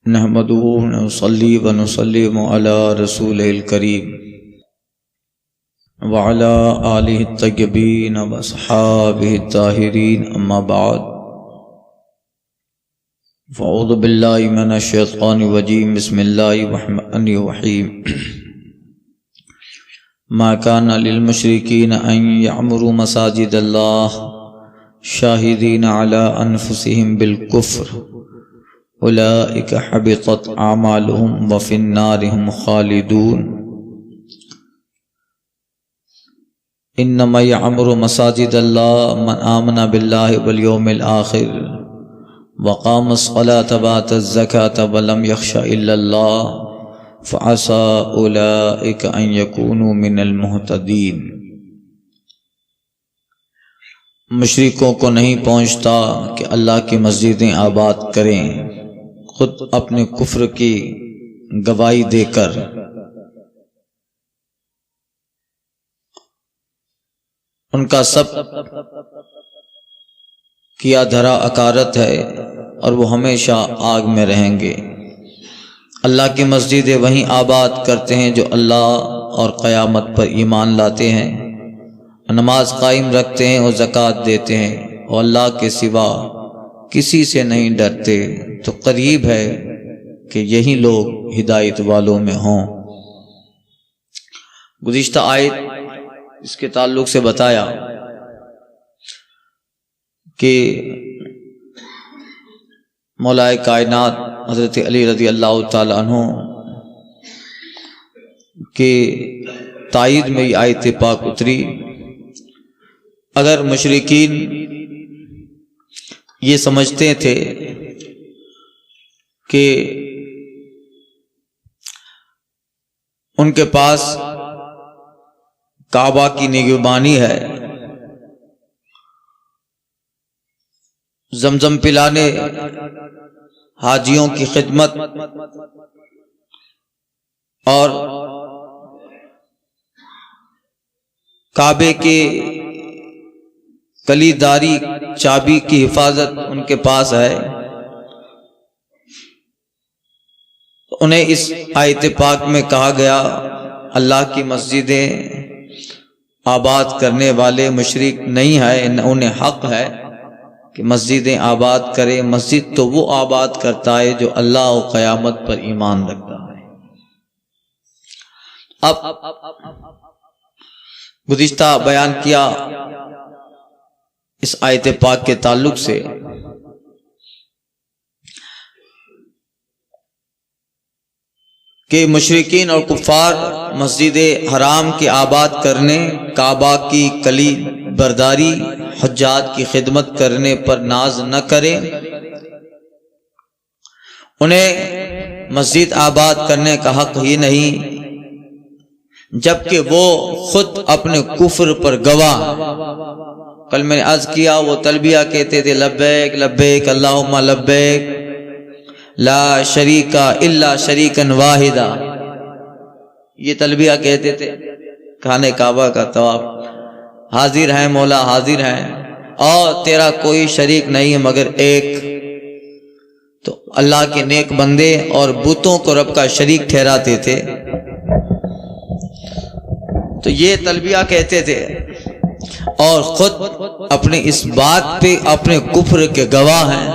نحمده ونصلي ونسلم على رسوله الكريم وعلى آله الطيبين وأصحابه الطاهرين أما بعد فأعوذ بالله من الشيطان الرجيم بسم الله الرحمن الرحيم ما كان للمشركين أن يعمروا مساجد الله شاهدين على أنفسهم بالكفر اولئک حبطت اعمالهم وفی النار هم خالدون انما یعمر مساجد اللہ من آمن باللہ والیوم الآخر وقام الصلاة وآتى الزکاة ولم یخش الا اللہ فعسى اولئک ان یکونوا من المہتدین۔ مشرکوں کو نہیں پہنچتا کہ اللہ کی مسجدیں آباد کریں، خود اپنے کفر کی گواہی دے کر ان کا سب کیا دھرا اکارت ہے اور وہ ہمیشہ آگ میں رہیں گے۔ اللہ کی مسجدیں وہیں آباد کرتے ہیں جو اللہ اور قیامت پر ایمان لاتے ہیں، نماز قائم رکھتے ہیں اور زکوٰۃ دیتے ہیں اور اللہ کے سوا کسی سے نہیں ڈرتے، تو قریب ہے کہ یہی لوگ ہدایت والوں میں ہوں۔ گزشتہ آیت اس کے تعلق سے بتایا کہ مولا کائنات حضرت علی رضی اللہ تعالی عنہ کے تائید میں یہ آیت پاک اتری۔ اگر مشرکین یہ سمجھتے تھے کہ ان کے پاس کعبہ کی نگہبانی ہے، زمزم پلانے، حاجیوں کی خدمت اور کعبے کے کلیداری چابی کی حفاظت ان کے پاس ہے، انہیں اس آیت پاک میں کہا گیا اللہ کی مسجدیں آباد کرنے والے مشرک نہیں ہیں، انہیں حق ہے کہ مسجدیں آباد کرے۔ مسجد تو وہ آباد کرتا ہے جو اللہ و قیامت پر ایمان رکھتا ہے۔ اب گزشتہ بیان کیا اس آیت پاک کے تعلق سے کہ مشرکین اور کفار مسجد حرام کے آباد کرنے، کعبہ کی کلی برداری، حجاج کی خدمت کرنے پر ناز نہ کریں، انہیں مسجد آباد کرنے کا حق ہی نہیں، جبکہ وہ خود اپنے کفر پر گواہ۔ کل میں نے عرض کیا وہ تلبیہ کہتے تھے لبیک لبیک اللہم لبیک لا شریک الا شریکا واحدا، یہ تلبیہ کہتے تھے خانہ کعبہ کا طواف۔ حاضر ہیں مولا حاضر ہیں اور تیرا کوئی شریک نہیں مگر ایک۔ تو اللہ کے نیک بندے اور بتوں کو رب کا شریک ٹھہراتے تھے، تو یہ تلبیہ کہتے تھے اور خود اپنے اس بات پہ اپنے کفر کے گواہ ہیں۔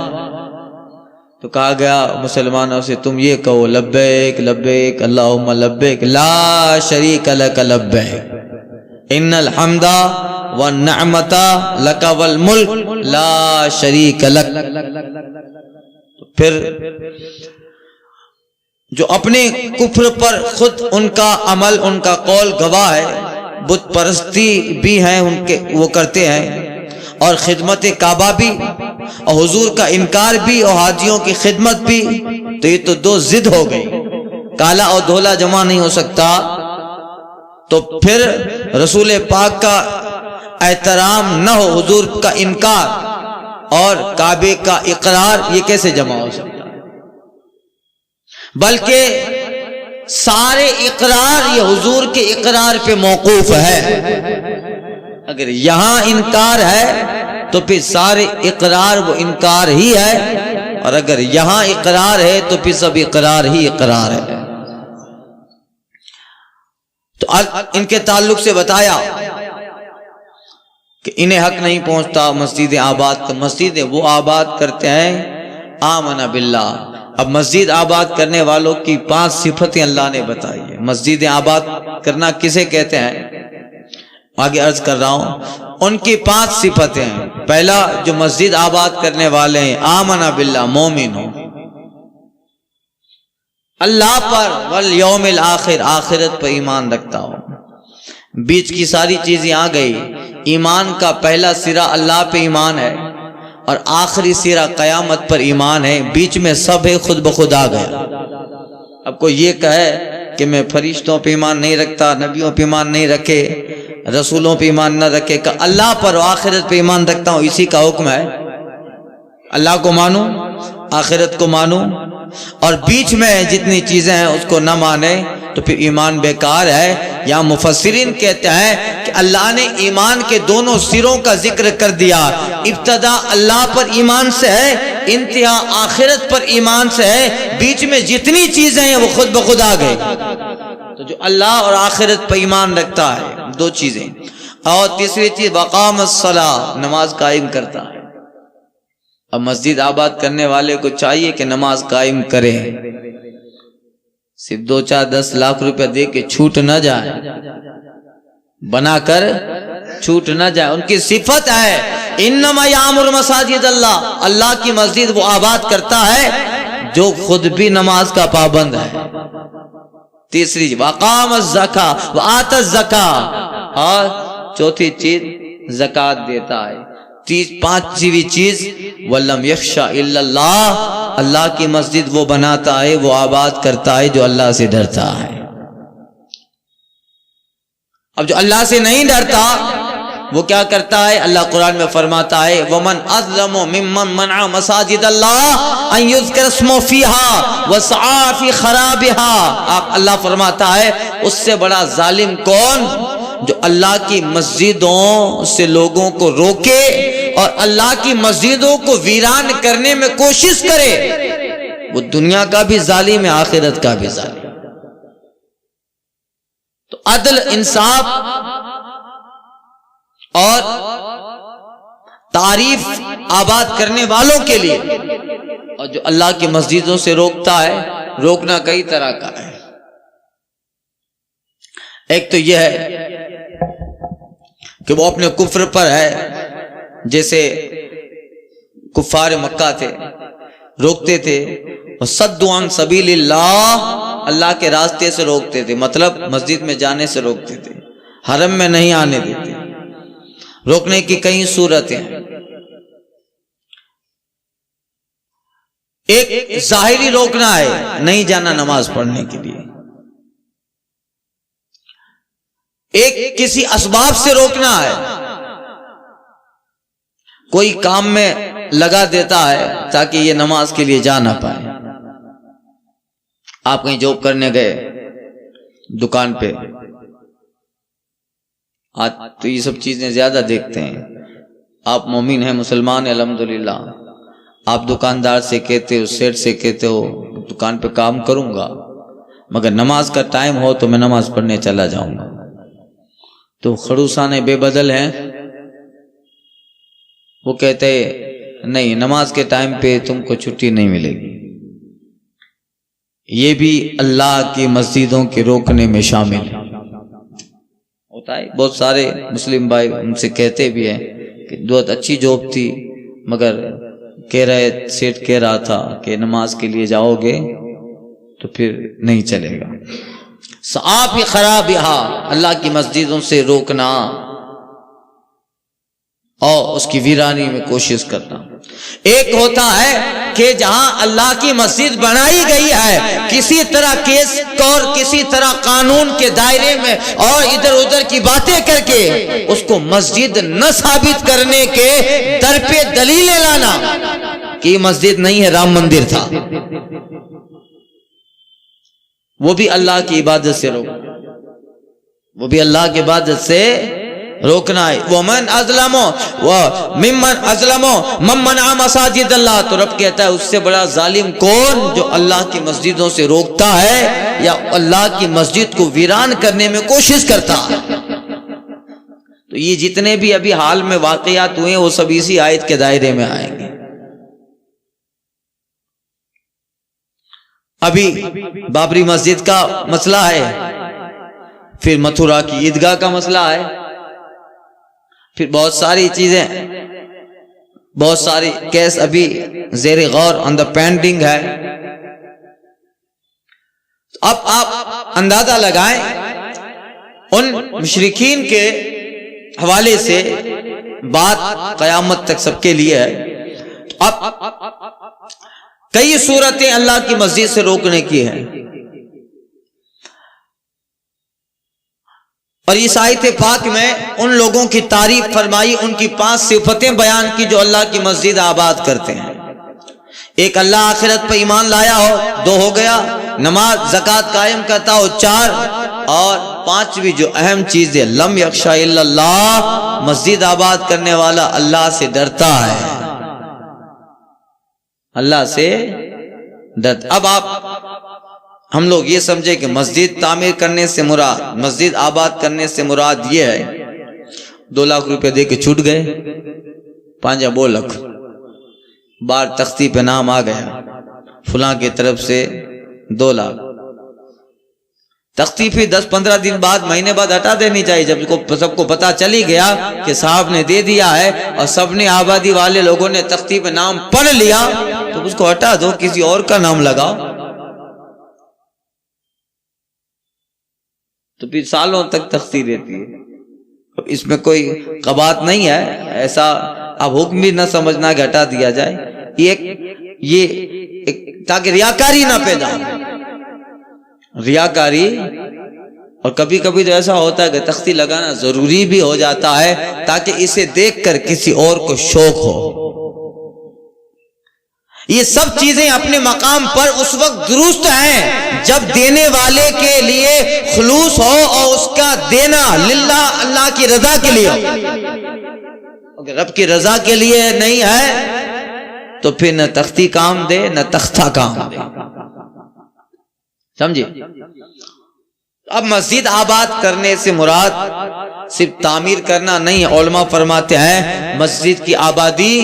تو کہا گیا مسلمانوں سے تم یہ کہو لبیک لبیک اللہم لبیک لا شریک لک لبیک ان الحمد والنعمت لک والملک لا شریک لک۔ پھر جو اپنے کفر پر خود ان کا عمل ان کا قول گواہ ہے، بت پرستی بھی ہیں ان کے وہ کرتے ہیں اور خدمت کعبہ بھی اور حضور کا انکار بھی اور حاجیوں کی خدمت بھی، تو یہ تو دو ضد ہو گئی، کالا اور دھولا جمع نہیں ہو سکتا۔ تو پھر رسول پاک کا احترام نہ ہو، حضور کا انکار اور کعبے کا اقرار، یہ کیسے جمع ہو سکتا؟ بلکہ سارے اقرار یہ حضور کے اقرار پہ موقوف ہے۔ اگر یہاں انکار ہے تو پھر سارے اقرار وہ انکار ہی ہے اور اگر یہاں اقرار ہے تو پھر سب اقرار ہی اقرار ہے۔ تو ان کے تعلق سے بتایا کہ انہیں حق نہیں پہنچتا مسجد آباد کا۔ مسجدیں وہ آباد کرتے ہیں آمن باللہ۔ اب مسجد آباد کرنے والوں کی 5 صفتیں اللہ نے بتائی ہے۔ مسجد آباد کرنا کسے کہتے ہیں؟ آگے عرض کر رہا ہوں، ان کی 5 صفتیں ہیں۔ پہلا جو مسجد آباد کرنے والے ہیں آمن باللہ، مومن ہو، اللہ پر، والیوم الآخر، آخرت پر ایمان رکھتا ہو۔ بیچ کی ساری چیزیں آ گئی۔ ایمان کا پہلا سرا اللہ پہ ایمان ہے اور آخری سرا قیامت پر ایمان ہے، بیچ میں سب ہے خود بخود آ گیا۔ اب کوئی یہ کہے کہ میں فرشتوں پہ ایمان نہیں رکھتا، نبیوں پہ ایمان نہیں رکھے، رسولوں پہ ایمان نہ رکھے، کہ اللہ پر و آخرت پہ ایمان رکھتا ہوں، اسی کا حکم ہے۔ اللہ کو مانو، آخرت کو مانو، اور بیچ میں جتنی چیزیں ہیں اس کو نہ مانے تو پھر ایمان بیکار ہے۔ یا مفسرین کہتے ہیں کہ اللہ نے ایمان کے دونوں سروں کا ذکر کر دیا۔ ابتدا اللہ پر ایمان سے ہے، انتہا آخرت پر ایمان سے ہے، بیچ میں جتنی چیزیں ہیں وہ خود بخود آ گئی۔ تو جو اللہ اور آخرت پر ایمان رکھتا ہے، 2 چیزیں، اور تیسری چیز وقام الصلاۃ، نماز قائم کرتا ہے۔ اب مسجد آباد کرنے والے کو چاہیے کہ نماز قائم کرے، صرف 2 4 10 لاکھ روپے دے کے چھوٹ نہ جائے، بنا کر چھوٹ نہ جائے۔ ان کی صفت ہے انما یعمر مساجد اللہ، اللہ کی مسجد وہ آباد کرتا ہے جو خود بھی نماز کا پابند ہے۔ تیسری وقام الزکاۃ وآت الزکاۃ، اور چوتھی چیز زکوٰۃ دیتا ہے۔ 5ویں چیز وَلَمْ يَخْشَ إِلَّا اللَّهِ، اللہ کی مسجد وہ بناتا ہے، وہ آباد کرتا ہے جو اللہ سے ڈرتا ہے۔ اب جو اللہ سے نہیں ڈرتا وہ کیا کرتا ہے؟ اللہ قرآن میں فرماتا ہے وَمَنْ أَظْلَمُ مِمَّنْ مَنْعَ مَسَاجِدَ اللَّهِ أَنْ يُذْكَرَ اسْمُهُ فِيهَا وَسَعَىٰ فِي خَرَابِهَا۔ اللہ فرماتا ہے اس سے بڑا ظالم کون جو اللہ کی مسجدوں سے لوگوں کو روکے اور اللہ کی مسجدوں کو ویران کرنے میں کوشش کرے، وہ دنیا کا بھی ظالم ہے، آخرت کا بھی ظالم۔ تو عدل، انصاف اور تعریف آباد کرنے والوں کے لیے، اور جو اللہ کی مسجدوں سے روکتا ہے، روکنا کئی طرح کا ہے۔ ایک تو یہ ہے کہ وہ اپنے کفر پر ہے، جیسے کفار مکہ تھے، روکتے تھے، وَصَدُّوا عَن سَبِيلِ اللَّهِ، اللہ کے راستے سے روکتے تھے، مطلب مسجد میں جانے سے روکتے تھے، حرم میں نہیں آنے دیتے۔ روکنے کی کئی صورتیں ہیں۔ ایک ظاہری روکنا ہے، نہیں جانا نماز پڑھنے کے لیے۔ ایک کسی اسباب سے روکنا ہے، کوئی کام میں لگا دیتا ہے تاکہ یہ نماز کے لیے جا نہ پائے۔ آپ کہیں جاب کرنے گئے دکان پہ، آج تو یہ سب چیزیں زیادہ دیکھتے ہیں۔ آپ مومن ہیں، مسلمان ہیں الحمدللہ، آپ دکاندار سے کہتے ہو، سیٹ سے کہتے ہو دکان پہ کام کروں گا، مگر نماز کا ٹائم ہو تو میں نماز پڑھنے چلا جاؤں گا، تو خڑوسانے بے بدل ہیں، وہ کہتے نہیں نماز کے ٹائم پہ تم کو چھٹی نہیں ملے گی۔ یہ بھی اللہ کی مسجدوں کے روکنے میں شامل ہے۔ ہوتا ہے بہت سارے مسلم بھائی ان سے کہتے بھی ہیں کہ بہت اچھی جاب تھی، مگر سیٹ کہہ رہا تھا کہ نماز کے لیے جاؤ گے تو پھر نہیں چلے گا۔ صاف خرابہا، اللہ کی مسجدوں سے روکنا اور اس کی ویرانی میں کوشش کرنا۔ ایک ہوتا ہے کہ جہاں اللہ کی مسجد بنائی گئی ہے، کسی طرح کیس اور کسی طرح قانون کے دائرے میں اور ادھر ادھر کی باتیں کر کے اس کو مسجد نہ ثابت کرنے کے در پہ دلیلیں لانا کہ یہ مسجد نہیں ہے، رام مندر تھا، وہ بھی اللہ کی عبادت سے روک، وہ بھی اللہ کی عبادت سے روکنا ہے. ومن اظلم ممن اظلم من منع مساجد اللہ. تو رب کہتا ہے اس سے بڑا ظالم کون جو اللہ کی مسجدوں سے روکتا ہے یا اللہ کی مسجد کو ویران کرنے میں کوشش کرتا ہے. تو یہ جتنے بھی ابھی حال میں واقعات ہوئے وہ سب اسی آیت کے دائرے میں آئیں گے. ابھی بابری مسجد کا مسئلہ ہے, پھر متھرا کی عیدگاہ کا مسئلہ ہے, پھر بہت ساری چیزیں, بہت ساری کیس ابھی زیر غور آن دا پینڈنگ ہے. اب آپ اندازہ لگائیں ان مشرکین کے حوالے سے بات قیامت تک سب کے لیے ہے. اب کئی صورتیں اللہ کی مسجد سے روکنے کی ہیں, اور اس آیت پاک میں ان لوگوں کی تعریف فرمائی, ان کی 5 صفتیں بیان کی جو اللہ کی مسجد آباد کرتے ہیں. ایک اللہ آخرت پر ایمان لایا ہو, 2 ہو گیا. نماز زکوٰۃ قائم کرتا ہو, 4. اور 5ویں جو اہم چیز ہے, لم یخشا الا اللہ, مسجد آباد کرنے والا اللہ سے ڈرتا ہے, اللہ سے ڈرتا. اب آپ ہم لوگ یہ سمجھے کہ مسجد تعمیر کرنے سے مراد, مسجد آباد کرنے سے مراد یہ ہے 2 لاکھ روپے دے کے چھوٹ گئے, 5 بول لکھ بار تختی پہ نام آ گیا فلاں کی طرف سے 2 لاکھ. تختی پھر 10-15 دن بعد, مہینے بعد ہٹا دینی چاہیے. جب سب کو پتا چلی گیا کہ صاحب نے دے دیا ہے اور سب نے آبادی والے لوگوں نے تختی پہ نام پڑھ لیا, تو اس کو ہٹا دو, کسی اور کا نام لگاؤ. تو پھر سالوں تک تختی رہتی ہے. اس میں کوئی قباحت نہیں ہے, ایسا اب حکم بھی نہ سمجھنا کہ ہٹا دیا جائے. یہ تاکہ ریاکاری نہ پیدا ہو, ریاکاری. اور کبھی کبھی تو ایسا ہوتا ہے کہ تختی لگانا ضروری بھی ہو جاتا ہے تاکہ اسے دیکھ کر کسی اور کو شوق ہو. یہ سب چیزیں اپنے مقام پر اس وقت درست ہیں جب دینے والے کے لیے خلوص ہو اور اس کا دینا للہ, اللہ کی رضا کے لیے ہو. اگر رب کی رضا کے لیے نہیں ہے تو پھر نہ تختی کام دے نہ تختہ کام دے. سمجھے؟ اب مسجد آباد کرنے سے مراد صرف تعمیر کرنا نہیں. علماء فرماتے ہیں مسجد کی آبادی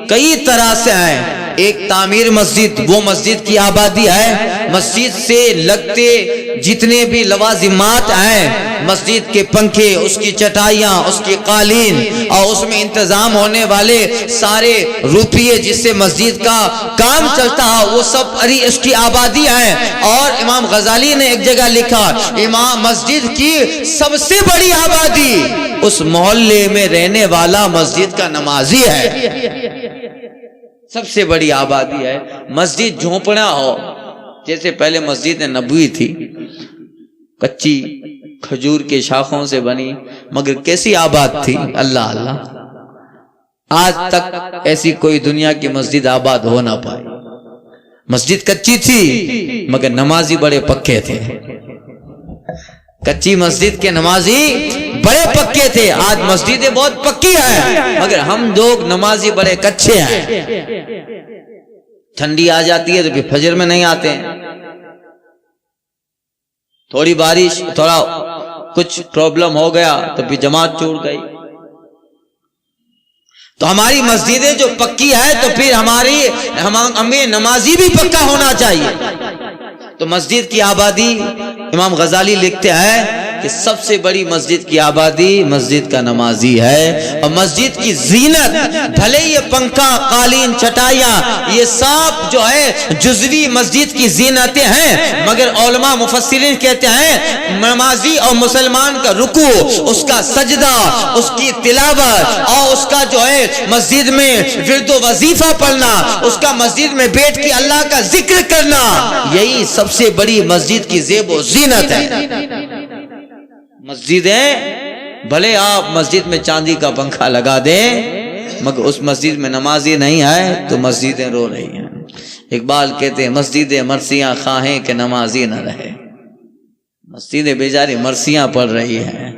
کئی طرح سے ہے. ایک تعمیر مسجد, وہ مسجد کی آبادی ہے. مسجد سے لگتے جتنے بھی لوازمات ہیں, مسجد کے پنکھے, اس کی چٹائیاں, اس کی قالین, اور اس میں انتظام ہونے والے سارے روپیے جس سے مسجد کا کام چلتا ہے, وہ سب اس کی آبادی ہے. اور امام غزالی نے ایک جگہ لکھا, امام مسجد کی سب سے بڑی آبادی اس محلے میں رہنے والا مسجد کا نمازی ہے. سب سے بڑی آبادی ہے. مسجد جھونپڑا ہو, جیسے پہلے مسجد نبوی تھی, کچی کھجور کے شاخوں سے بنی, مگر کیسی آباد تھی, اللہ اللہ. آج تک ایسی کوئی دنیا کی مسجد آباد ہو نہ پائی. مسجد کچی تھی مگر نمازی بڑے پکے تھے. کچی مسجد کے نمازی بڑے پکے تھے. آج مسجدیں بہت پکی ہیں مگر ہم لوگ نمازی بڑے کچے ہیں. ٹھنڈی آ جاتی ہے تو پھر فجر میں نہیں آتے ہیں, تھوڑی بارش, تھوڑا کچھ پرابلم ہو گیا تو پھر جماعت چھوٹ گئی. تو ہماری مسجدیں جو پکی ہے تو پھر ہمیں نمازی بھی پکا ہونا چاہیے. تو مسجد کی آبادی امام غزالی لکھتے ہیں کہ سب سے بڑی مسجد کی آبادی مسجد کا نمازی ہے. اور مسجد کی زینت, بھلے یہ پنکھا, قالین, چٹائیاں, یہ سب جو ہے جزوی مسجد کی زینتیں ہیں, مگر علماء مفسرین کہتے ہیں نمازی اور مسلمان کا رکوع, اس کا سجدہ, اس کی تلاوت, اور اس کا جو ہے مسجد میں ورد و وظیفہ پڑھنا, اس کا مسجد میں بیٹھ کے اللہ کا ذکر کرنا, یہی سب سے بڑی مسجد کی زیب و زینت ہے. مسجدیں بھلے آپ مسجد میں چاندی کا پنکھا لگا دیں مگر اس مسجد میں نمازی نہیں ہے تو مسجدیں رو رہی ہیں. اقبال کہتے ہیں مسجدیں مرثیاں خواہیں کہ نمازی نہ رہے. مسجدیں بیچاری مرثیاں پڑھ رہی ہیں,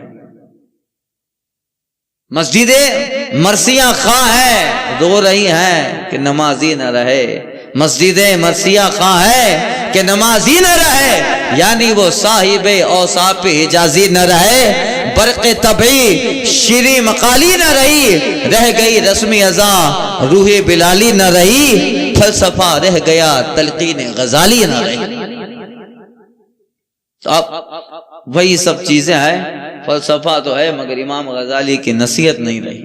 مسجدیں مرثیہ خواہ ہے، رو رہی ہیں کہ نمازی نہ رہے، مسجدیں مرثیہ خواہ ہے کہ نمازی نہ رہے، یعنی وہ صاحب اوصاف حجازی نہ رہے، برق طبعی شیریں مقالی نہ رہی، رہ گئی رسمی ازا روح بلالی نہ رہی، فلسفہ رہ گیا تلقین غزالی نہ رہی۔ تو اب وہی سب چیزیں ہیں، فلسفہ تو ہے مگر امام غزالی کی نصیحت نہیں رہی،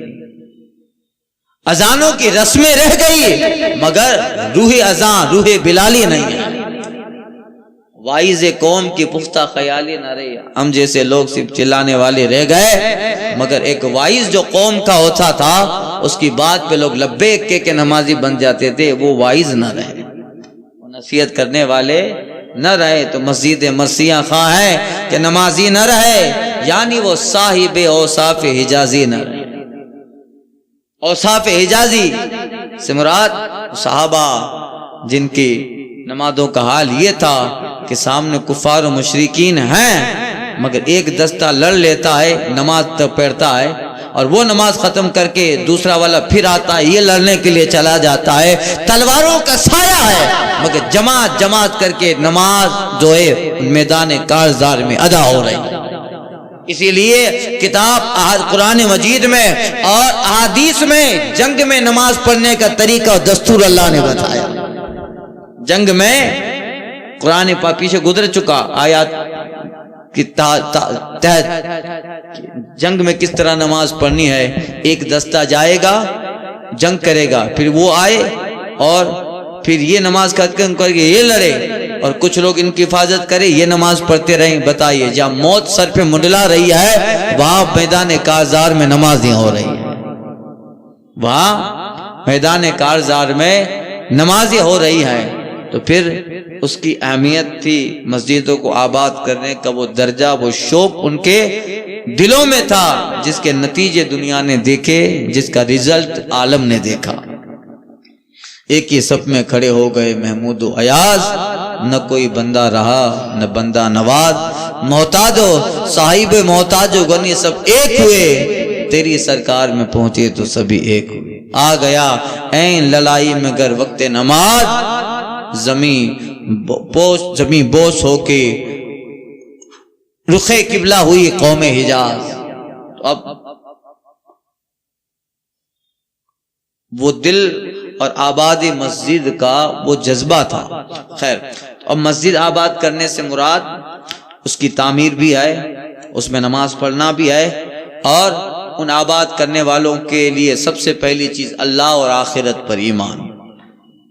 اذانوں کی رسمیں رہ گئی مگر روح اذان روح بلالی نہیں ہے، وائز قوم کی پختہ خیالی نہ رہی، ہم جیسے لوگ صرف چلانے والے رہ گئے مگر ایک وائز جو قوم کا ہوتا تھا اس کی بات پہ لوگ لبیک کے نمازی بن جاتے تھے، وہ وائز نہ رہے، وہ نصیحت کرنے والے نہ رہے، تو مسجد مرثیہ خواہ ہے کہ نمازی نہ رہے، یعنی وہ صاحب اوصاف حجازی نہ رہے۔ اوصاف حجازی سے مراد صحابہ جن کی نمازوں کا حال یہ تھا کہ سامنے کفار و مشرکین ہیں مگر ایک دستہ لڑ لیتا ہے، نماز تک پڑھتا ہے، اور وہ نماز ختم کر کے دوسرا والا پھر آتا ہے، یہ لڑنے کے لیے چلا جاتا ہے، تلواروں کا سایہ ہے مگر جماعت جماعت کر کے نماز جو ہے میدان کارزار میں ادا ہو رہی ہے۔ اسی لیے کتاب قرآن مجید میں اور احادیث میں جنگ میں نماز پڑھنے کا طریقہ اور دستور اللہ نے بتایا۔ جنگ میں قرآن پاک پیچھے گزر چکا آیات کی تحت جنگ میں کس طرح نماز پڑھنی ہے، ایک دستہ جائے گا جنگ کرے گا، پھر وہ آئے اور پھر یہ نماز کر کے یہ لڑے اور کچھ لوگ ان کی حفاظت کرے، یہ نماز پڑھتے رہیں۔ بتائیے جہاں موت سر پہ منڈلا رہی ہے وہاں میدان کارزار میں نمازیں ہو رہی ہیں، وہاں میدان کارزار میں نمازیں ہو رہی ہیں، تو پھر اس کی اہمیت تھی، مسجدوں کو آباد کرنے کا وہ درجہ، وہ شوق ان کے دلوں میں تھا، جس کے نتیجے دنیا نے دیکھے، جس کا رزلٹ عالم نے دیکھا۔ ایک ہی صف میں کھڑے ہو گئے محمود و ایاز، نہ کوئی بندہ رہا نہ بندہ نواز، محتاج و صاحب محتاج و غنی سب ایک ہوئے، تیری سرکار میں پہنچے تو سبھی ایک ہوئے۔ آ گیا عین للائی میں گر وقت نماز، زمین بوس ہو کے رخ قبلہ ہوئی قوم حجاز۔ تو اب وہ دل اور آبادی مسجد کا وہ جذبہ تھا۔ خیر، اب مسجد آباد کرنے سے مراد اس کی تعمیر بھی ہے، اس میں نماز پڑھنا بھی ہے، اور ان آباد کرنے والوں کے لیے سب سے پہلی چیز اللہ اور آخرت پر ایمان۔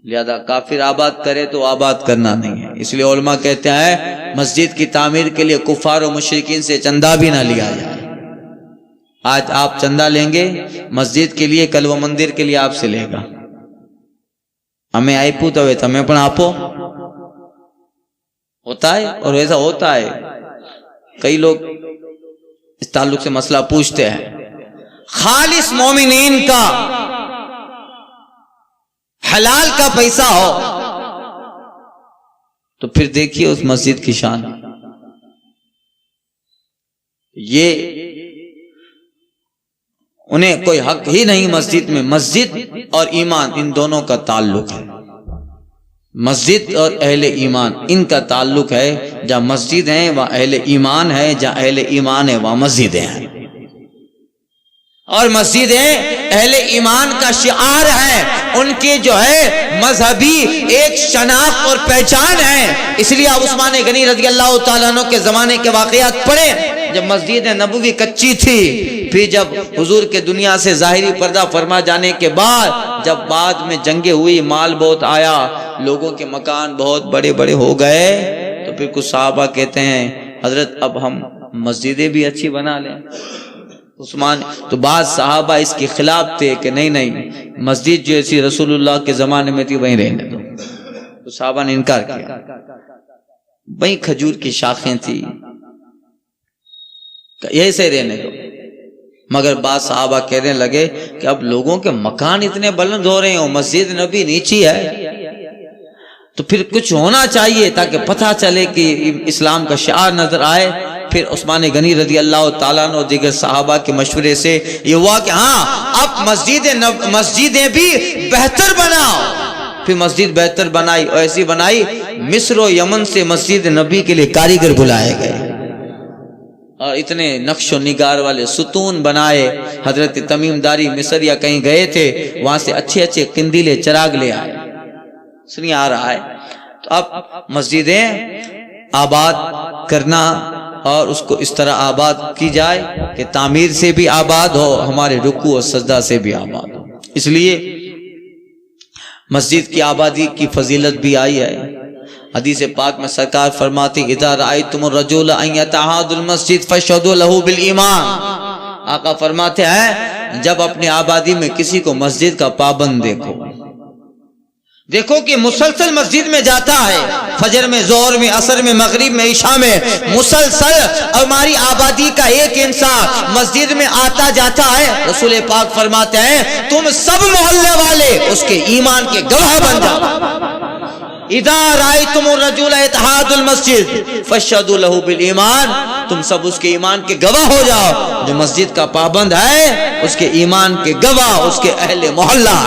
لہذا کافر آباد کرے تو آباد کرنا نہیں ہے، اس لیے علماء کہتے ہیں مسجد کی تعمیر کے لیے کفار و مشرکین سے چندہ بھی نہ لیا جائے۔ آج آپ چندہ لیں گے مسجد کے لیے، کل وہ مندر کے لیے آپ سے لے گا، ہمیں آئی پوتا ہوئے تھا، ہمیں اپنا آپو ہوتا ہے، اور ایسا ہوتا ہے۔ کئی لوگ اس تعلق سے مسئلہ پوچھتے ہیں، خالص مومنین کا حلال کا پیسہ ہو تو پھر دیکھیے اس مسجد کی شان، یہ انہیں کوئی حق ہی نہیں مسجد میں۔ مسجد اور ایمان ان دونوں کا تعلق ہے، مسجد اور اہل ایمان ان کا تعلق ہے، جہاں مسجد ہیں وہاں اہل ایمان ہے، جہاں اہل ایمان ہے وہاں مسجدیں ہیں، اور مسجدیں اہل ایمان کا شعار ہے، ان کی جو ہے مذہبی ایک شناخت اور پہچان ہے۔ اس لیے اب عثمان غنی رضی اللہ تعالیٰ عنہ کے زمانے کے واقعات پڑھیں، جب مسجد نبوی کچی تھی، پھر جب حضور کے دنیا سے ظاہری پردہ فرما جانے کے بعد، جب بعد میں جنگیں ہوئی، مال بہت آیا، لوگوں کے مکان بہت بڑے بڑے ہو گئے، تو پھر کچھ صحابہ کہتے ہیں حضرت اب ہم مسجدیں بھی اچھی بنا لیں۔ عثمان تو بعض صحابہ اس کے خلاف تھے کہ نہیں مسجد جیسی رسول اللہ کے زمانے میں تھی وہیں رہنے دو، تو صحابہ نے انکار کیا۔ وہیں کھجور کی شاخیں تھی، یہی سے رہنے دو، مگر بعض صحابہ کہنے لگے کہ اب لوگوں کے مکان اتنے بلند ہو رہے ہیں، مسجد نبی نیچی ہے، تو پھر کچھ ہونا چاہیے تاکہ پتہ چلے کہ اسلام کا شعار نظر آئے۔ پھر عثمان غنی رضی اللہ تعالیٰ عنہ اور دیگر صحابہ کے مشورے سے یہ ہوا کہ ہاں اب مسجدیں بھی بہتر بناؤ. پھر مسجد بہتر بنائی اور ایسی بنائی مصر و یمن سے مسجد نبی کے لیے کاریگر بلائے گئے اور اتنے نقش و نگار والے ستون بنائے. حضرت تمیم داری مصر یا کہیں گئے تھے, وہاں سے اچھے اچھے قندیلے چراغ لے آئے. سنی آ رہا ہے. تو اب مسجدیں آباد کرنا اور اس کو اس طرح آباد کی جائے کہ تعمیر سے بھی آباد ہو, ہمارے رکوع اور سجدہ سے بھی آباد ہو. اس لیے مسجد کی آبادی کی فضیلت بھی آئی ہے. حدیث پاک میں سرکار فرماتی اذا رأیتم الرجل ان یتعاہد المسجد فاشہدوا لہ بالایمان. آقا فرماتے ہیں جب اپنی آبادی میں کسی کو مسجد کا پابند دیکھو کہ مسلسل مسجد میں جاتا ہے, فجر میں, ظہر میں, عصر میں, مغرب میں, عشاء میں, مسلسل ہماری آبادی کا ایک انسان مسجد میں آتا جاتا ہے, رسول پاک فرماتے ہیں تم سب محلے والے اس کے ایمان کے گواہ بن جاؤ. اذا رأیتم الرجل یتعاہد المسجد فاشہدوا لہ بالایمان. تم سب اس کے ایمان کے گواہ ہو جاؤ. جو مسجد کا پابند ہے اس کے ایمان کے گواہ, اس کے اہل محلہ.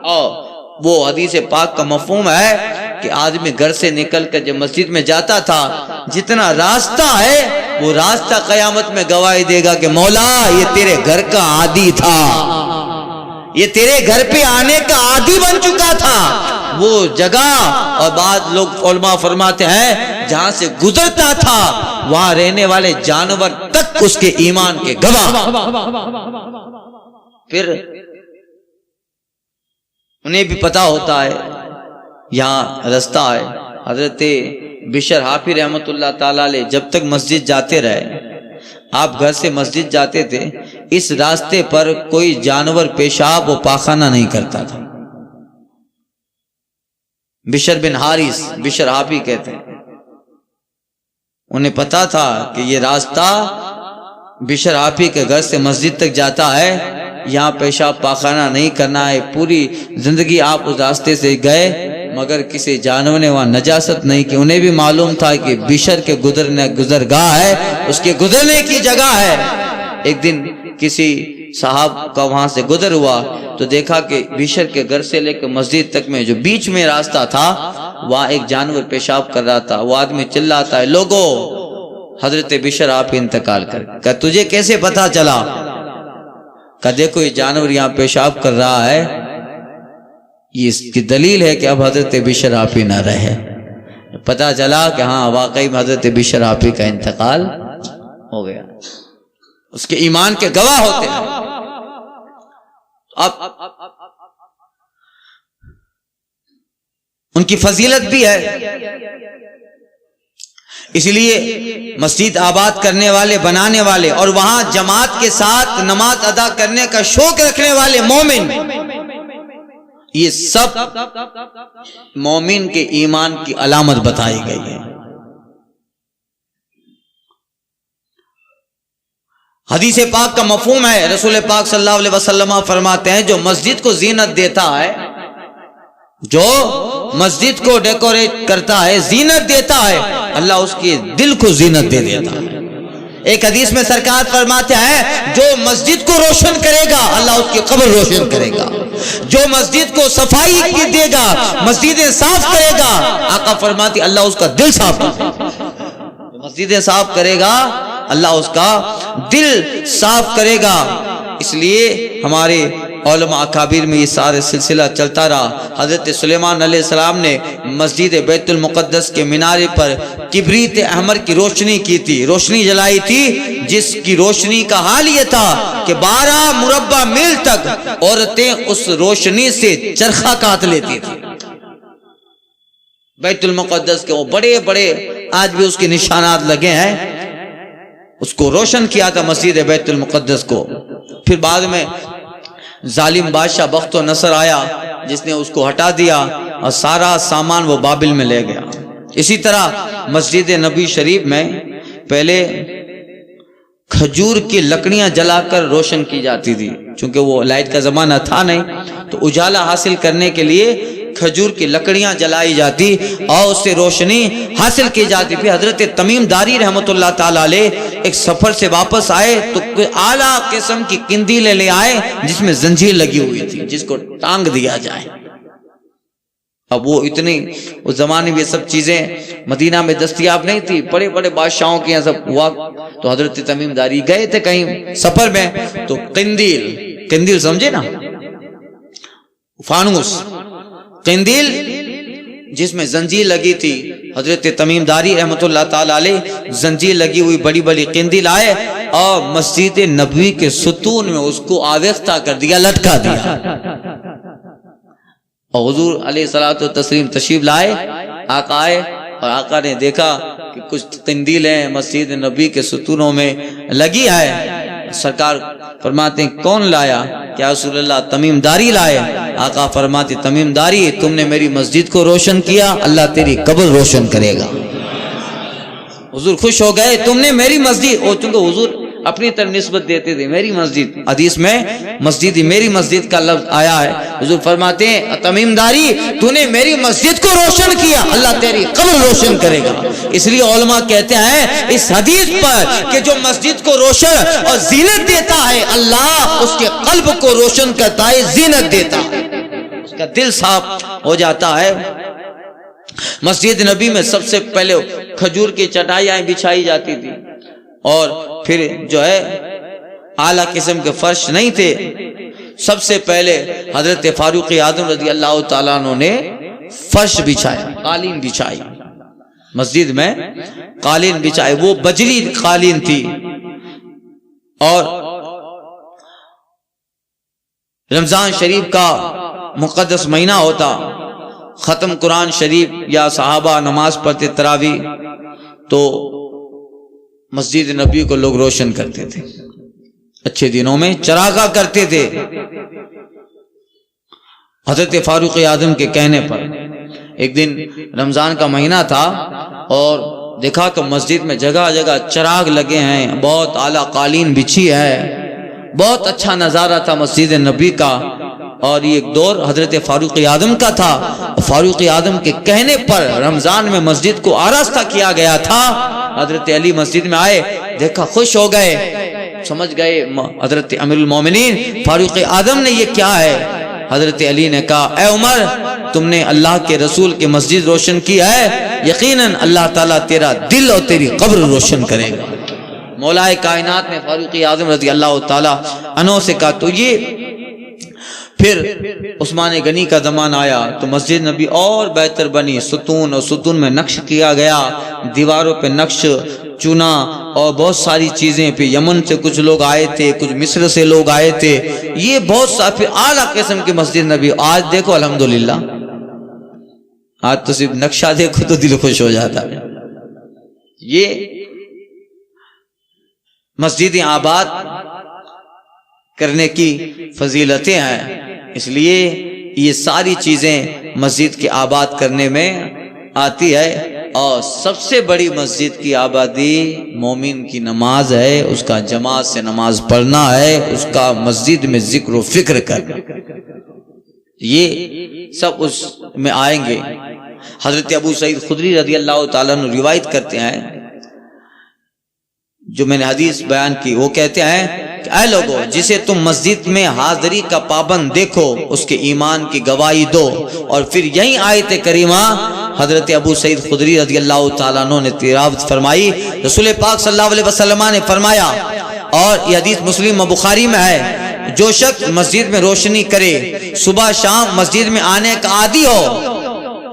اور وہ حدیث پاک کا مفہوم ہے کہ آدمی گھر سے نکل کر جب مسجد میں جاتا تھا, جتنا راستہ ہے وہ راستہ قیامت میں گواہی دے گا کہ مولا یہ تیرے گھر کا عادی تھا, یہ تیرے گھر پہ آنے کا عادی بن چکا تھا. وہ جگہ, اور بعض لوگ علماء فرماتے ہیں جہاں سے گزرتا تھا وہاں رہنے والے جانور تک اس کے ایمان کے گواہ. پھر انہیں بھی پتا ہوتا ہے یہاں رستہ ہے. حضرت بشر حافی رحمت اللہ تعالیٰ علیہ جب تک مسجد جاتے رہے, آپ گھر سے مسجد جاتے تھے, اس راستے پر کوئی جانور پیشاب و پاخانہ نہیں کرتا تھا. بشر بن حارث, بشر حافی کہتے ہیں, انہیں پتا تھا کہ یہ راستہ بشر حافی کے گھر سے مسجد تک جاتا ہے, یہاں پیشاب پاخانہ نہیں کرنا ہے. پوری زندگی آپ اس راستے سے گئے مگر کسی جانور نے وہاں نجاست نہیں کی. انہیں بھی معلوم تھا کہ بشر کے گزرگاہ ہے, اس کے گزرنے کی جگہ ہے. ایک دن کسی صاحب کا وہاں سے گزر ہوا تو دیکھا کہ بشر کے گھر سے لے کے مسجد تک میں جو بیچ میں راستہ تھا وہاں ایک جانور پیشاب کر رہا تھا. وہ آدمی چلاتا ہے لوگو حضرت بشر آپ انتقال کر گئے. کہ تجھے کیسے پتا چلا؟ کہ دیکھو یہ جانور یہاں پیشاب کر رہا ہے, یہ اس کی دلیل ہے کہ اب حضرت بشر آپی نہ رہے. پتا چلا کہ ہاں واقعی حضرت بشر آپی کا انتقال ہو گیا. اس کے ایمان کے گواہ ہوتے ہیں. اب ان کی فضیلت بھی ہے. اس لیے مسجد آباد کرنے والے, بنانے والے, اور وہاں جماعت کے ساتھ نماز ادا کرنے کا شوق رکھنے والے مومن, یہ سب مومن کے ایمان کی علامت بتائی گئی ہے. حدیث پاک کا مفہوم ہے, رسول پاک صلی اللہ علیہ وسلم فرماتے ہیں جو مسجد کو زینت دیتا ہے, جو مسجد کو ڈیکوریٹ کرتا ہے, زینت دیتا ہے, اللہ اس کے دل کو زینت دے دیتا ہے. ایک حدیث میں سرکار فرماتے ہیں جو مسجد کو روشن کرے گا اللہ اس کی قبر روشن کرے گا. جو مسجد کو صفائی دے گا, مسجدیں صاف کرے گا, آقا فرماتی اللہ اس کا دل صاف کرے گا. مسجدیں صاف کرے گا اللہ اس کا دل صاف کرے گا. اس لیے ہمارے علماء اکابر میں یہ سارے سلسلہ چلتا رہا. حضرت سلیمان علیہ السلام نے مسجد بیت المقدس کے مینارے پر کبریت احمر کی روشنی کی تھی, روشنی جلائی تھی, جس کی روشنی کا حال یہ تھا کہ 12 مربع میل تک عورتیں اس روشنی سے چرخہ کاٹ لیتی تھی. بیت المقدس کے وہ بڑے بڑے آج بھی اس کے نشانات لگے ہیں, اس کو روشن کیا تھا مسجد بیت المقدس کو. پھر بعد میں ظالم بادشاہ بخت و نصر آیا جس نے اس کو ہٹا دیا اور سارا سامان وہ بابل میں لے گیا. اسی طرح مسجد نبی شریف میں پہلے کھجور کی لکڑیاں جلا کر روشن کی جاتی تھی, چونکہ وہ لائٹ کا زمانہ تھا نہیں, تو اجالا حاصل کرنے کے لیے کھجور کی لکڑیاں جلائی جاتی اور اس سے روشنی حاصل کی جاتی. پھر حضرت تمیم داری رحمۃ اللہ تعالی علیہ ایک سفر سے واپس آئے تو اعلیٰ قسم کی قندیلیں لے آئے جس میں زنجیر لگی ہوئی تھی جس کو ٹانگ دیا جائے. اب وہ اتنی اس زمانے میں یہ سب چیزیں مدینہ میں دستیاب نہیں تھی، بڑے بڑے بادشاہوں کے یہاں سب ہوا. تو حضرت تمیم داری گئے تھے کہیں سفر میں تو قندیل سمجھے نا، فانوس قندیل جس میں زنجیر لگی تھی. حضرت تمیم داری رحمۃ اللہ تعالی علیہ زنجیر لگی ہوئی بڑی بڑی قندیل آئے اور مسجد نبوی کے ستون میں اس کو آویختہ کر دیا، لٹکا دیا. اور حضور علیہ الصلوۃ والتسلیم تشریف لائے، آقا آئے اور آقا نے دیکھا کہ کچھ قندیلیں مسجد نبی کے ستونوں میں لگی ہے. سرکار فرماتے ہیں کون لایا؟ کیا رسول اللہ تمیم داری لائے؟ آقا فرماتے تمیم داری تم نے میری مسجد کو روشن کیا، اللہ تیری قبر روشن کرے گا. حضور خوش ہو گئے، تم نے میری مسجد، اور چونکہ حضور اپنی طرف نسبت دیتے تھے میری مسجد، حدیث میں مسجد میری مسجد کا لفظ آیا ہے. حضور فرماتے ہیں تمیم داری تو نے میری مسجد کو روشن کیا، اللہ تیری قبر روشن کرے گا. اس لیے علماء کہتے ہیں اس حدیث پر کہ جو مسجد کو روشن اور زینت دیتا ہے اللہ اس کے قلب کو روشن کرتا ہے، زینت دیتا ہے، اس کا دل صاف ہو جاتا ہے. مسجد نبی میں سب سے پہلے کھجور کی چٹائیاں بچھائی جاتی تھی اور پھر جو ہے اعلیٰ قسم کے فرش نہیں تھے. سب سے پہلے حضرت فاروق اعظم رضی اللہ تعالیٰ عنہ نے فرش بچھایا، قالین بچھائی، مسجد میں قالین بچھائی. وہ بجری قالین تھی. اور رمضان شریف کا مقدس مہینہ ہوتا، ختم قرآن شریف یا صحابہ نماز پڑھتے تراویح تو مسجد نبی کو لوگ روشن کرتے تھے، اچھے دنوں میں چراغاں کرتے تھے. حضرت فاروق اعظم کے کہنے پر ایک دن رمضان کا مہینہ تھا اور دیکھا کہ مسجد میں جگہ جگہ چراغ لگے ہیں، بہت اعلیٰ قالین بچھی ہے، بہت اچھا نظارہ تھا مسجد نبی کا. اور یہ ایک دور حضرت فاروق اعظم کا تھا. فاروق اعظم کے کہنے پر رمضان میں مسجد کو آراستہ کیا گیا تھا. حضرت علی مسجد میں آئے، دیکھا خوش ہو گئے، سمجھ گئے حضرت امیر المومنین فاروق اعظم نے یہ کیا ہے. حضرت علی نے کہا اے عمر تم نے اللہ کے رسول کی مسجد روشن کی ہے، یقیناً اللہ تعالیٰ تیرا دل اور تیری قبر روشن کرے گا. مولا کائنات نے فاروق اعظم رضی اللہ تعالیٰ عنہ سے کہا. تو یہ پھر عثمان غنی کا زمانہ آیا تو مسجد نبی اور بہتر بنی، ستون اور ستون میں نقش کیا گیا، دیواروں پہ نقش چنا اور بہت ساری چیزیں. پھر یمن سے کچھ لوگ آئے تھے، کچھ مصر سے لوگ آئے تھے، یہ بہت سا پھر اعلیٰ قسم کی مسجد نبی. آج دیکھو الحمدللہ، آج تو صرف نقشہ دیکھو تو دل خوش ہو جاتا ہے. یہ مسجدیں آباد کرنے کی فضیلتیں ہیں. اس لیے یہ ساری چیزیں مسجد کی آباد کرنے میں آتی ہے. اور سب سے بڑی مسجد کی آبادی مومن کی نماز ہے، اس کا جماعت سے نماز پڑھنا ہے، اس کا مسجد میں ذکر و فکر کرنا، یہ سب اس میں آئیں گے. حضرت ابو سعید خدری رضی اللہ تعالیٰ عنہ روایت کرتے ہیں، جو میں نے حدیث بیان کی، وہ کہتے ہیں کہ اے لوگو جسے تم مسجد میں حاضری کا پابند دیکھو اس کے ایمان کی گواہی دو. اور پھر یہی آیت کریمہ حضرت ابو سعید خدری رضی اللہ تعالیٰ عنہ نے تلاوت فرمائی. رسول پاک صلی اللہ علیہ وسلم نے فرمایا، اور یہ حدیث مسلم و بخاری میں ہے، جو شخص مسجد میں روشنی کرے، صبح شام مسجد میں آنے کا عادی ہو،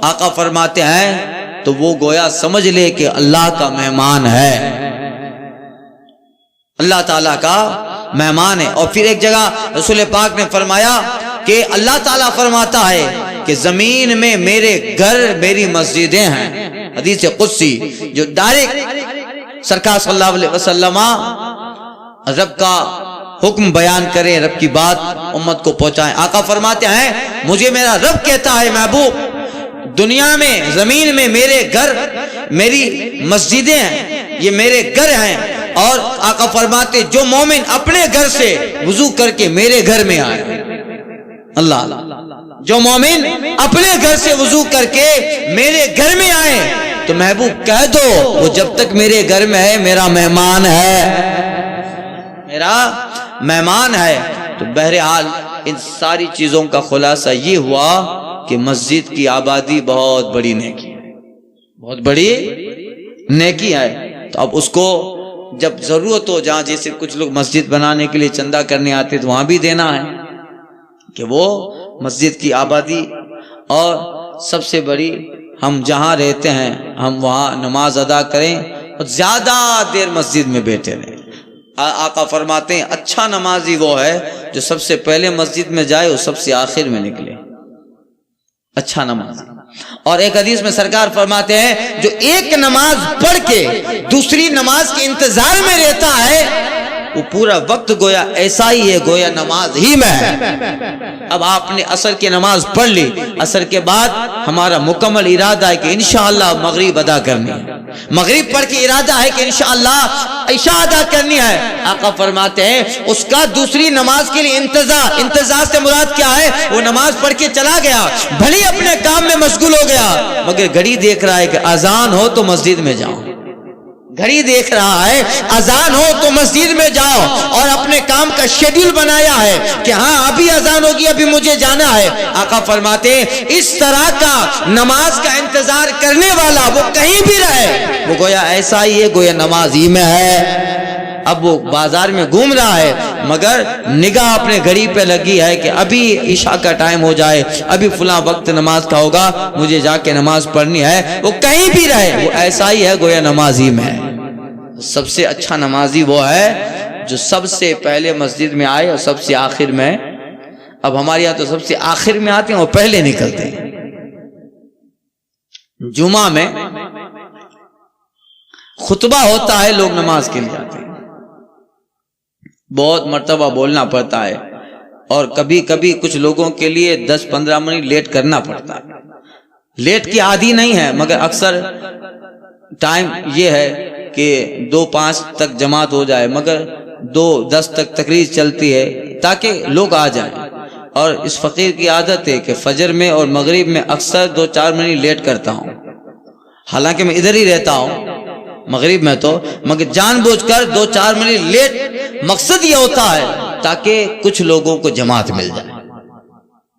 آقا فرماتے ہیں تو وہ گویا سمجھ لے کہ اللہ کا مہمان ہے، اللہ تعالیٰ کا مہمان ہے. اور پھر ایک جگہ رسول پاک نے فرمایا کہ اللہ تعالیٰ فرماتا ہے کہ زمین میں میرے گھر میری مسجدیں ہیں. حدیث قدسی جو ڈائریکٹ سرکار صلی اللہ علیہ وسلم رب کا حکم بیان کریں، رب کی بات امت کو پہنچائیں. آقا فرماتے ہیں مجھے میرا رب کہتا ہے محبوب دنیا میں زمین میں میرے گھر میری مسجدیں ہیں، یہ میرے گھر ہیں. اور آقا فرماتے جو مومن اپنے گھر سے وضو کر کے میرے گھر میں آئے، اللہ جو مومن اپنے گھر سے وضو کر کے میرے گھر میں آئے تو محبوب کہہ دو وہ جب تک میرے گھر میں ہے میرا مہمان ہے، میرا مہمان ہے۔ تو بہرحال ان ساری چیزوں کا خلاصہ یہ ہوا کہ مسجد کی آبادی بہت بڑی نیکی ہے، بہت بڑی نیکی ہے۔ تو اب اس کو جب ضرورت ہو، جہاں جیسے کچھ لوگ مسجد بنانے کے لیے چندہ کرنے آتے تو وہاں بھی دینا ہے کہ وہ مسجد کی آبادی، اور سب سے بڑی ہم جہاں رہتے ہیں ہم وہاں نماز ادا کریں اور زیادہ دیر مسجد میں بیٹھے رہیں۔ آقا فرماتے ہیں اچھا نمازی وہ ہے جو سب سے پہلے مسجد میں جائے اور سب سے آخر میں نکلے، اچھا نمازی۔ اور ایک حدیث میں سرکار فرماتے ہیں جو ایک نماز پڑھ کے دوسری نماز کے انتظار میں رہتا ہے وہ پورا وقت گویا ایسا ہی ہے گویا نماز ہی میں ہے۔ اب آپ نے عصر کی نماز پڑھ لی، عصر کے بعد ہمارا مکمل ارادہ ہے کہ انشاءاللہ مغرب ادا کرنی ہے، مغرب پڑھ کے ارادہ ہے کہ انشاءاللہ عشاء ادا کرنی ہے۔ آقا فرماتے ہیں اس کا دوسری نماز کے لیے انتظار سے مراد کیا ہے؟ وہ نماز پڑھ کے چلا گیا، بھلی اپنے کام میں مشغول ہو گیا، مگر گھڑی دیکھ رہا ہے کہ اذان ہو تو مسجد میں جاؤں، گھڑی دیکھ رہا ہے اذان ہو تو مسجد میں جاؤ، اور اپنے کام کا شیڈیول بنایا ہے کہ ہاں ابھی اذان ہوگی ابھی مجھے جانا ہے۔ آقا فرماتے ہیں اس طرح کا نماز کا انتظار کرنے والا وہ کہیں بھی رہے وہ گویا ایسا ہی ہے گویا نماز ہی میں ہے۔ اب وہ بازار میں گھوم رہا ہے مگر نگاہ اپنے گھڑی پہ لگی ہے کہ ابھی عشاء کا ٹائم ہو جائے، ابھی فلاں وقت نماز کا ہوگا، مجھے جا کے نماز پڑھنی ہے۔ وہ کہیں بھی رہے وہ ایسا ہی ہے گویا نمازی میں ہے۔ سب سے اچھا نمازی وہ ہے جو سب سے پہلے مسجد میں آئے اور سب سے آخر میں۔ اب ہمارے یہاں تو سب سے آخر میں آتے ہیں اور پہلے نکلتے ہیں۔ جمعہ میں خطبہ ہوتا ہے، لوگ نماز کے لیے آتے ہیں، بہت مرتبہ بولنا پڑتا ہے، اور کبھی کبھی کچھ لوگوں کے لیے 10-15 منٹ لیٹ کرنا پڑتا ہے۔ لیٹ کی عادی نہیں ہے مگر اکثر ٹائم یہ ہے کہ 2:05 تک جماعت ہو جائے، مگر 2:10 تک تقریر چلتی ہے تاکہ لوگ آ جائیں۔ اور اس فقیر کی عادت ہے کہ فجر میں اور مغرب میں اکثر 2-4 منٹ لیٹ کرتا ہوں، حالانکہ میں ادھر ہی رہتا ہوں مغرب میں تو، مگر جان بوجھ کر 2-4 منٹ لیٹ۔ مقصد یہ ہوتا ہے تاکہ کچھ لوگوں کو جماعت مل جائے،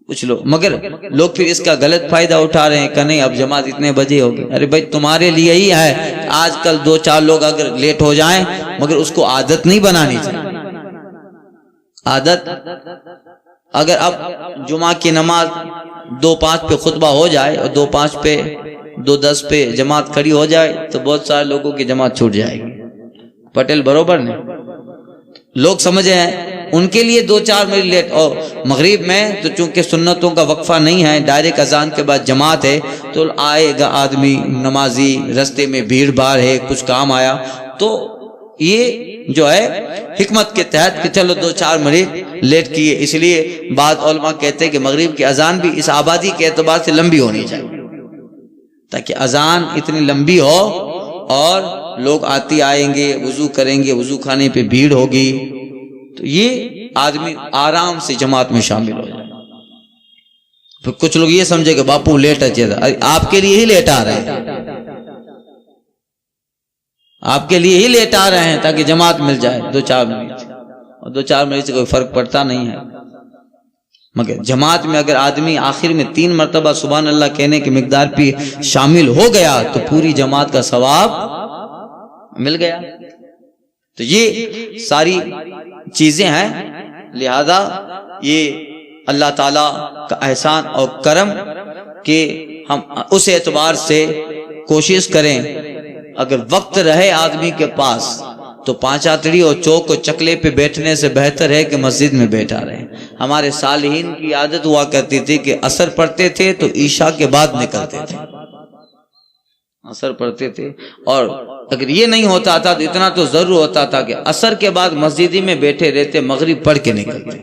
کچھ لوگ، مگر لوگ پھر اس کا غلط فائدہ اٹھا رہے ہیں کہ نہیں اب جماعت اتنے بجے ہوگی۔ ارے بھائی تمہارے لیے ہی ہے، آج کل 2-4 لوگ اگر لیٹ ہو جائیں مگر اس کو عادت نہیں بنانی چاہیے۔ عادت اگر اب جمعہ کی نماز 2:05 پہ خطبہ ہو جائے اور 2:05 پہ 2:10 پہ جماعت کھڑی ہو جائے تو بہت سارے لوگوں کی جماعت چھوٹ جائے گی۔ پٹیل بروبر نے لوگ سمجھے ہیں ان کے لیے 2-4 منٹ لیٹ۔ اور مغرب میں تو چونکہ سنتوں کا وقفہ نہیں ہے، ڈائریکٹ اذان کے بعد جماعت ہے، تو آئے گا آدمی نمازی، رستے میں بھیڑ بھاڑ ہے، کچھ کام آیا، تو یہ جو ہے حکمت کے تحت کہ چلو 2-4 منٹ لیٹ کیے۔ اس لیے بعض علماء کہتے ہیں کہ مغرب کی اذان بھی اس آبادی کے اعتبار سے لمبی ہونی چاہیے تاکہ اذان اتنی لمبی ہو اور لوگ آتی آئیں گے، وضو کریں گے، وضو خانے پہ بھیڑ ہوگی، تو یہ آدمی آرام سے جماعت میں شامل ہو جائے۔ پھر کچھ لوگ یہ سمجھے کہ باپو لیٹ اچھے تھا، آپ کے لیے ہی لیٹ آ رہے ہیں، آپ کے لیے ہی لیٹ آ رہے ہیں تاکہ جماعت مل جائے 2-4 منٹ، اور 2-4 منٹ سے کوئی فرق پڑتا نہیں ہے۔ مگر جماعت میں اگر آدمی آخر میں 3 مرتبہ سبحان اللہ کہنے کی مقدار پہ شامل ہو گیا تو پوری جماعت کا ثواب مل گیا۔ تو یہ ساری چیزیں ہیں، لہذا یہ اللہ تعالیٰ کا احسان اور کرم کہ ہم اس اعتبار سے کوشش کریں، اگر وقت رہے آدمی کے پاس تو 5 آتڑی اور چوک اور چکلے پہ بیٹھنے سے بہتر ہے کہ مسجد میں بیٹھا رہے۔ ہمارے صالحین کی عادت ہوا کرتی تھی کہ عصر پڑھتے تھے تو عشاء کے بعد نکلتے تھے، عصر پڑھتے تھے، اور اگر یہ نہیں ہوتا تھا تو اتنا تو ضرور ہوتا تھا کہ عصر کے بعد مسجد میں بیٹھے رہتے، مغرب پڑھ کے نکلتے۔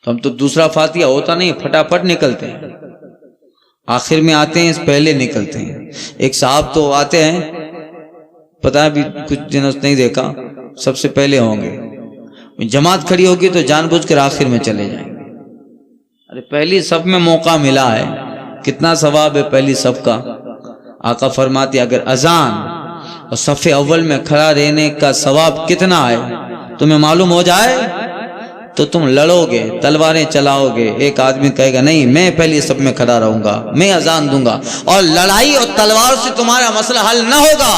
تو ہم تو دوسرا فاتحہ ہوتا نہیں، پھٹافٹ نکلتے ہیں، آخر میں آتے ہیں، پہلے نکلتے ہیں۔ ایک صاحب تو آتے ہیں، پتہ ہے بھی کچھ دنوں سے نہیں دیکھا، سب سے پہلے ہوں گے، جماعت کھڑی ہوگی تو جان بوجھ کر آخر میں چلے جائیں گے، ارے پہلی صف میں موقع ملا ہے، کتنا ثواب ہے پہلی صف کا۔ آقا فرماتے اگر اذان اور صف اول میں کھڑا رہنے کا ثواب کتنا ہے تمہیں معلوم ہو جائے تو تم لڑو گے، تلواریں چلاؤ گے۔ ایک آدمی کہے گا نہیں میں پہلی صف میں کھڑا رہوں گا، میں اذان دوں گا، اور لڑائی اور تلوار سے تمہارا مسئلہ حل نہ ہوگا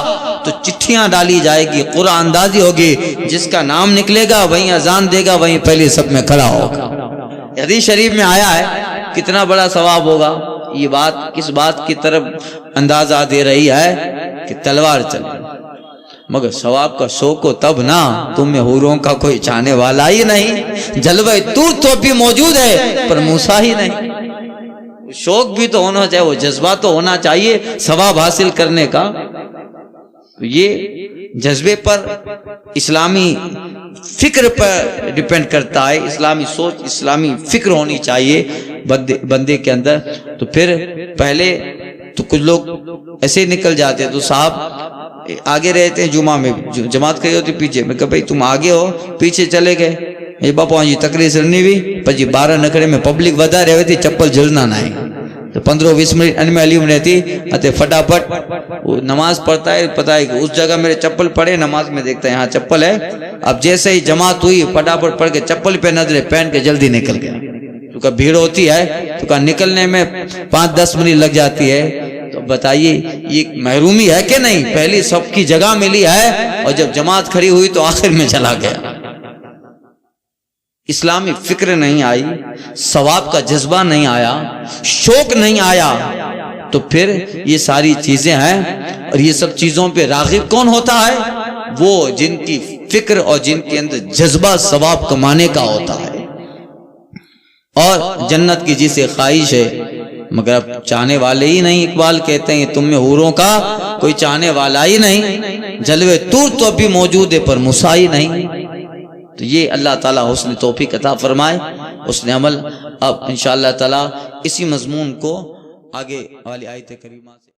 تو چٹھیاں ڈالی جائے گی، قرآن اندازی ہوگی، جس کا نام نکلے گا وہیں اذان دے گا، وہیں پہلی صف میں کھڑا ہوگا۔ حدیث شریف میں آیا ہے کتنا بڑا ثواب ہوگا۔ یہ بات کس بات کی طرف اندازہ دے رہی ہے کہ تلوار چلے، مگر ثواب کا شوق ہو تب نا، تم میں حوروں کا کوئی چاہنے والا ہی نہیں، جلوہ طور تو بھی موجود ہے پر موسیٰ ہی نہیں۔ شوق بھی تو ہونا چاہیے، وہ جذبہ تو ہونا چاہیے ثواب حاصل کرنے کا۔ تو یہ جذبے پر، اسلامی فکر پر ڈیپینڈ کرتا ہے، اسلامی سوچ، اسلامی فکر ہونی چاہیے بندے کے اندر۔ تو پھر پہلے تو کچھ لوگ ایسے نکل جاتے تو صاحب آگے رہتے ہیں، جمعہ میں جماعت کہی ہوتی پیچھے، میں کہا بھائی تم آگے ہو پیچھے چلے گئے، یہ باپا جی تقریر سننی ہوئی پچی 12 نکڑے میں پبلک ودا رہے تھی، چپل جھلنا نہ ہے تو 15-20 منٹ ان میں علیم رہتی اتے فٹافٹ وہ نماز پڑھتا ہے، پتہ ہے کہ اس جگہ میرے چپل پڑے، نماز میں دیکھتا ہے یہاں چپل ہے، اب جیسے ہی جماعت ہوئی فٹافٹ پڑھ کے چپل پہ نظریں پہن کے جلدی نکل گیا۔ تو کہ بھیڑ ہوتی ہے تو کہ نکلنے میں 5-10 منٹ لگ جاتی ہے، تو بتائیے یہ محرومی ہے کہ نہیں؟ پہلی سب کی جگہ ملی ہے اور جب جماعت کھڑی ہوئی تو آخر میں چلا گیا۔ اسلامی فکر نہیں آئی، ثواب کا جذبہ نہیں آیا، شوق نہیں آیا، تو پھر یہ ساری چیزیں ہیں۔ اور یہ سب چیزوں پہ راغب کون ہوتا ہے؟ وہ جن کی فکر اور جن کے اندر جذبہ ثواب کمانے کا ہوتا ہے، اور جنت کی جسے خواہش ہے مگر اب چاہنے والے ہی نہیں۔ اقبال کہتے ہیں تم میں حوروں کا کوئی چاہنے والا ہی نہیں، جلوے طور تو اب بھی موجود ہے پر موسیٰ ہی نہیں۔ تو یہ اللہ تعالیٰ حسن توفیق عطا فرمائے، حسن عمل۔ اب انشاءاللہ تعالیٰ اسی مضمون کو آگے والی آیت کریمہ سے